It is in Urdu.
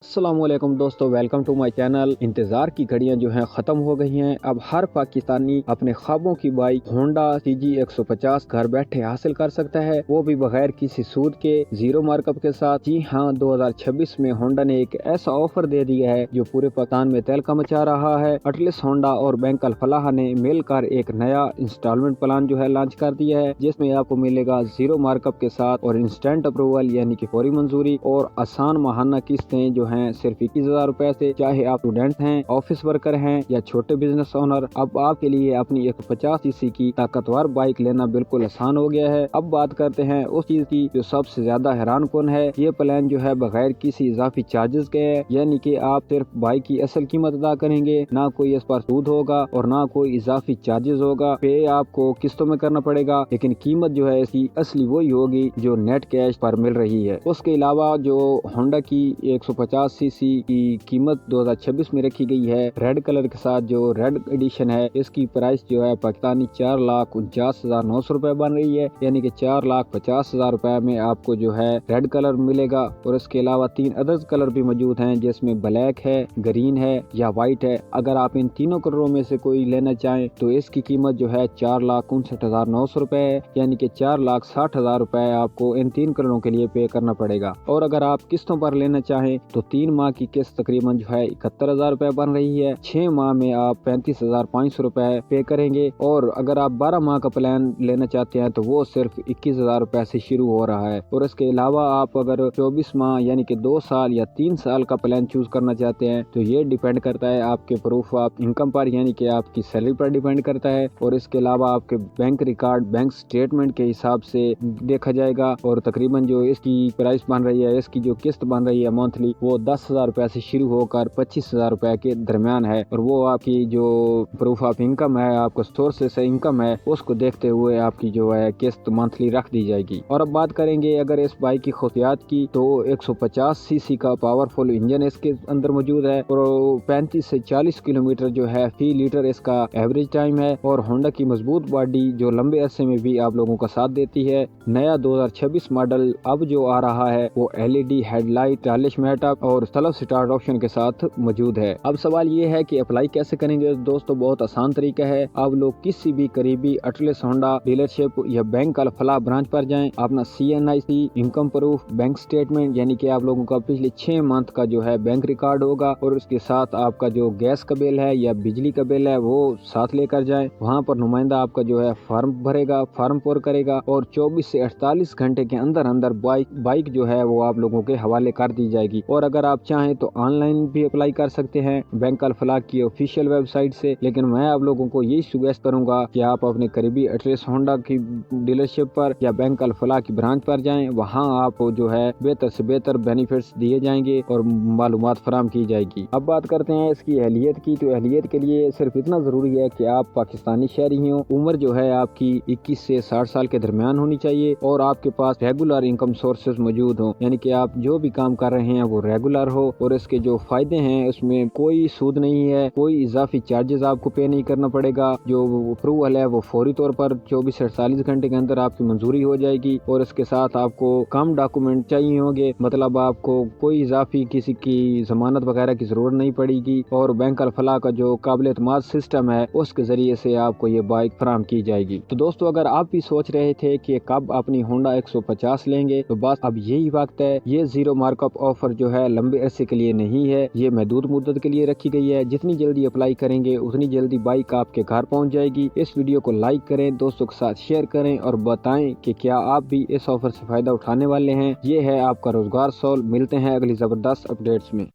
السلام علیکم دوستو، ویلکم ٹو مائی چینل۔ انتظار کی گھڑیاں جو ہیں ختم ہو گئی ہیں۔ اب ہر پاکستانی اپنے خوابوں کی بائک ہونڈا CG 150 گھر بیٹھے حاصل کر سکتا ہے، وہ بھی بغیر کسی سود کے، زیرو مارک اپ کے ساتھ۔ جی ہاں، 2026 میں ہونڈا نے ایک ایسا آفر دے دیا ہے جو پورے پاکستان میں تہلکہ مچا رہا ہے۔ اٹلس ہونڈا اور بینک الفلاح نے مل کر ایک نیا انسٹالمنٹ پلان جو ہے لانچ کر دیا ہے، جس میں آپ کو ملے گا زیرو مارک اپ کے ساتھ اور انسٹنٹ اپروول یعنی کہ فوری منظوری، اور آسان ماہانہ قسطیں جو ہیں صرف 21,000 روپے سے۔ چاہے آپ اسٹوڈنٹ ہیں، آفس ورکر ہیں یا چھوٹے بزنس اونر، اب آپ کے لیے اپنی 150 cc کی طاقتور بائک لینا بالکل آسان ہو گیا ہے۔ اب بات کرتے ہیں اس چیز کی جو سب سے زیادہ حیران کن ہے۔ یہ پلان جو ہے بغیر کسی اضافی چارجز کے ہے، یعنی کہ آپ صرف بائک کی اصل قیمت ادا کریں گے، نہ کوئی اس پر سود ہوگا اور نہ کوئی اضافی چارجز ہوگا۔ پے آپ کو قسطوں میں کرنا پڑے گا، لیکن قیمت جو ہے اس کی اصلی وہی ہوگی جو نیٹ کیش پر مل رہی ہے۔ اس کے علاوہ جو ہونڈا کی 150 cc کی قیمت 2026 میں رکھی گئی ہے، ریڈ کلر کے ساتھ جو ریڈ ایڈیشن ہے، اس کی پرائس جو ہے پاکستانی 4,49,900 روپے بن رہی ہے، یعنی کہ 4,50,000 روپے میں آپ کو جو ہے ریڈ کلر ملے گا۔ اور اس کے علاوہ 3 ادرس کلر بھی موجود ہیں، جس میں بلیک ہے، گرین ہے یا وائٹ ہے۔ اگر آپ ان تینوں کلروں میں سے کوئی لینا چاہیں تو اس کی قیمت جو ہے 4,59,900 روپے ہے، یعنی کہ 4,60,000 روپے آپ کو ان 3 کلروں کے لیے پے کرنا پڑے گا۔ اور اگر آپ قسطوں پر لینا چاہیں تو 3 ماہ کی قسط تقریباً جو ہے 71,000 روپے بن رہی ہے، 6 ماہ میں آپ 35,500 روپے پے کریں گے۔ اور اگر آپ 12 ماہ کا پلان لینا چاہتے ہیں تو وہ صرف 21,000 روپے سے شروع ہو رہا ہے۔ اور اس کے علاوہ آپ اگر 24 ماہ یعنی کہ 2 سال یا 3 سال کا پلان چوز کرنا چاہتے ہیں تو یہ ڈیپینڈ کرتا ہے آپ کے پروف آف انکم پر، یعنی کہ آپ کی سیلری پر ڈیپینڈ کرتا ہے۔ اور اس کے علاوہ آپ کے بینک ریکارڈ، بینک سٹیٹمنٹ کے حساب سے دیکھا جائے گا۔ اور تقریباً جو اس کی پرائس بن رہی ہے، اس کی جو قسط بن رہی ہے منتھلی، وہ 10,000 روپے سے شروع ہو کر 25,000 روپے کے درمیان ہے۔ اور وہ آپ کی جو پروف آف انکم ہے، آپ کو سورسز سے انکم ہے، اس کو دیکھتے ہوئے آپ کی جو ہے قسط منتھلی رکھ دی جائے گی۔ اور اب بات کریں گے اگر اس بائک کی خصوصیات کی، تو 150 cc کا پاورفل انجن اس کے اندر موجود ہے، اور 35 سے 40 کلومیٹر جو ہے فی لیٹر اس کا ایوریج ٹائم ہے۔ اور ہونڈا کی مضبوط باڈی جو لمبے عرصے میں بھی آپ لوگوں کا ساتھ دیتی ہے۔ نیا 2026 ماڈل اب جو آ رہا ہے وہ LED ہیڈ لائٹ، ٹالش میٹ اپ اور سیلف سٹارٹ آپشن کے ساتھ موجود ہے۔ اب سوال یہ ہے کہ اپلائی کیسے کریں گے دوستو؟ بہت آسان طریقہ ہے۔ آپ لوگ کسی بھی قریبی اٹلس ہونڈا ڈیلرشپ یا بینک الفلاح برانچ پر جائیں، اپنا CNIC، income proof, bank statement یعنی کہ آپ لوگوں کا پچھلے 6 منتھ کا جو ہے بینک ریکارڈ ہوگا، اور اس کے ساتھ آپ کا جو گیس کا بل ہے یا بجلی کا بل ہے وہ ساتھ لے کر جائیں۔ وہاں پر نمائندہ آپ کا جو ہے فارم بھرے گا، فارم پر کرے گا، اور 24 سے 48 گھنٹے کے اندر بائک جو ہے وہ آپ لوگوں کے حوالے کر دی جائے گی۔ اور اگر آپ چاہیں تو آن لائن بھی اپلائی کر سکتے ہیں بینک الفلاح کی آفیشیل ویب سائٹ سے، لیکن میں آپ لوگوں کو یہی سجیسٹ کروں گا کہ آپ اپنے قریبی اٹلس ہونڈا کی ڈیلرشپ پر یا بینک الفلاح کی برانچ پر جائیں۔ وہاں آپ جو ہے بہتر سے بہتر بینیفٹس دیے جائیں گے اور معلومات فراہم کی جائے گی۔ اب بات کرتے ہیں اس کی اہلیت کی، تو اہلیت کے لیے صرف اتنا ضروری ہے کہ آپ پاکستانی شہری ہوں، عمر جو ہے آپ کی 21 سے 60 سال کے درمیان ہونی چاہیے، اور آپ کے پاس ریگولر انکم سورسز موجود ہوں، یعنی کہ آپ جو بھی کام کر رہے ہیں وہ ریگولر ہو۔ اور اس کے جو فائدے ہیں اس میں کوئی سود نہیں ہے، کوئی اضافی چارجز آپ کو پے نہیں کرنا پڑے گا۔ جو اپروول ہے وہ فوری طور پر 24 سے 48 گھنٹے کے اندر آپ کی منظوری ہو جائے گی، اور اس کے ساتھ آپ کو کم ڈاکومنٹ چاہیے ہوں گے، مطلب آپ کو کوئی اضافی کسی کی ضمانت وغیرہ کی ضرورت نہیں پڑے گی، اور بینک الفلاح کا جو قابل اعتماد سسٹم ہے اس کے ذریعے سے آپ کو یہ بائک فراہم کی جائے گی۔ تو دوستو، اگر آپ بھی سوچ رہے تھے کہ کب اپنی ہونڈا 150 لیں گے، تو بس اب یہی وقت ہے۔ یہ زیرو مارک اپ آفر جو ہے لمبے عرصے کے لیے نہیں ہے، یہ محدود مدت کے لیے رکھی گئی ہے۔ جتنی جلدی اپلائی کریں گے اتنی جلدی بائک آپ کے گھر پہنچ جائے گی۔ اس ویڈیو کو لائک کریں، دوستوں کے ساتھ شیئر کریں، اور بتائیں کہ کیا آپ بھی اس آفر سے فائدہ اٹھانے والے ہیں۔ یہ ہے آپ کا روزگار سول۔ ملتے ہیں اگلی زبردست اپڈیٹس میں۔